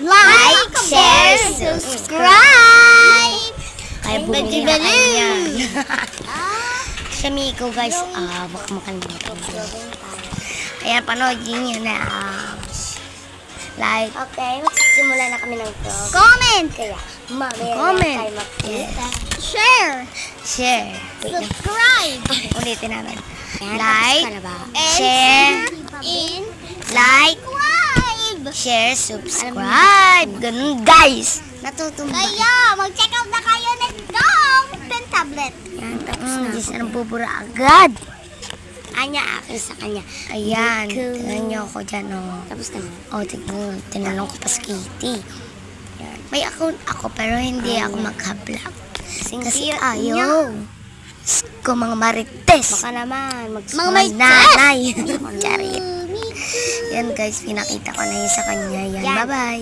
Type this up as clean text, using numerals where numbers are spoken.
Like, share, subscribe! Kaya bumili na kayo yan. Sa Miko guys, baka makalimutan ko. Kaya panoodin nyo na. Like. Okay, magsisimula na kami ng vlog. Comment! Kaya, mamaya Comment. tayo magkita. Share! Share. Wait lang. Subscribe! Ulitin namin. Yan, Like, tapos ka na ba? share, In, like, share, subscribe. Ganun guys. natutumba. Kaya, mag-check out na kayo ng pen tablet. Yan, tapos na. Diyos na bubura agad. Anya, akin sa kanya. Ayan. Cool. Tingnan niyo ako dyan, oh. Tapos ka na. Oh, tignan. Tinanong ko pa si Kitty. Yan. May account ako, pero hindi ako magha-vlog. Kasi ayaw. Ko mga marites. Baka naman, Mga nanay. Charit. Yan guys, pinakita ko na yun sa kanya. Yan, Yan. bye-bye.